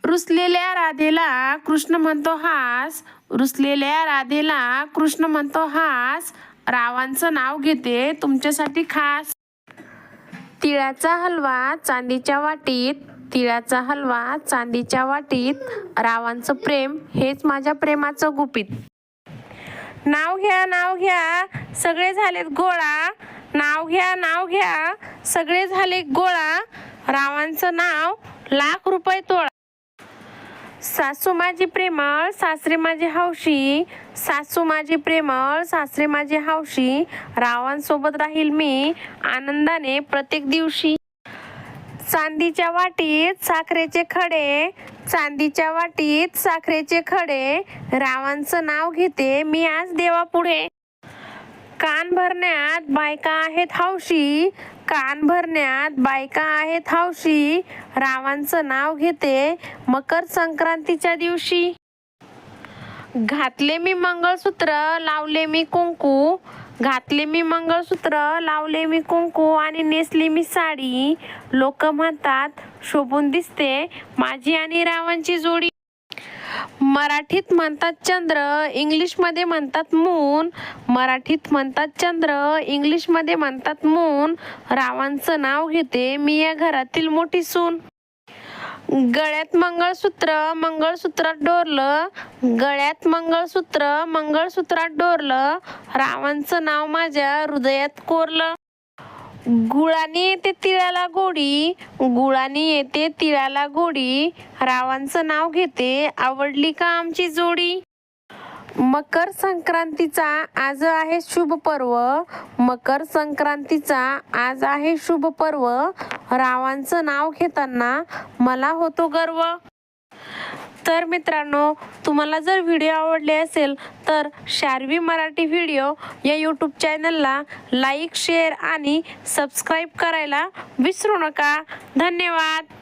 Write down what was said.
रुसलेल्या राधेला कृष्ण म्हणतो हास, रुसलेल्या राधेला कृष्ण म्हणतो हास, रावांचं नाव घेते तुमच्यासाठी खास. तिळाचा हलवा चांदीच्या वाटीत, तिळाचा हलवा चांदीच्या वाटीत, रावांचं प्रेम हेच माझ्या प्रेमाचं गुपित. नाव घ्या सगळे झालेत गोळा, नाव घ्या सगळे झाले गोळा, रावांचं नाव ₹1,00,000 तोळा. सासू माझी प्रेमळ सासरे माझे हौशी, सासू माझी प्रेमळ सासरे माझे हौशी, रावांसोबत राहील मी आनंदाने प्रत्येक दिवशी. चांदीच्या वाटीत साखरेचे खडे, चांदीच्या वाटीत साखरेचे खडे, रावांचं नाव घेते मी आज देवापुढे. कान भरण्यात बायका आहेत हौशी, कान भरण्यात बायका आहेत हौशी, रावांचं नाव घेते मकर संक्रांतीच्या दिवशी. घातले मी मंगळसूत्र लावले मी कुंकू, घातले मी मंगळसूत्र लावले मी कुंकू आणि नेसली मी साडी, लोक म्हणतात शोभून दिसते माझी आणि रावांची जोडी. मराठीत म्हणतात चंद्र, इंग्लिशमध्ये म्हणतात मून, मराठीत म्हणतात चंद्र, इंग्लिशमध्ये म्हणतात मून, रावांचं नाव घेते मी या घरातील मोठी सून. गळ्यात मंगळसूत्र मंगळसूत्रात डोरलं, गळ्यात मंगळसूत्र मंगळसूत्रात डोरलं, रावांचं नाव माझ्या हृदयात कोरलं. गुळाने येते तिळाला गोडी, गुळाने येते तिळाला गोडी, रावांचं नाव घेते आवडली का आमची जोडी. मकर संक्रांतीचा आज आहे शुभ पर्व, मकर संक्रांतीचा आज आहे शुभ पर्व, रावांचं नाव घेताना मला होतो गर्व. तर मित्रांनो, तुम्हाला जर व्हिडिओ आवडले असेल तर शार्वी मराठी व्हिडिओ या यूट्यूब चॅनलला लाईक, शेअर आणि सबस्क्राईब करायला विसरू नका. धन्यवाद.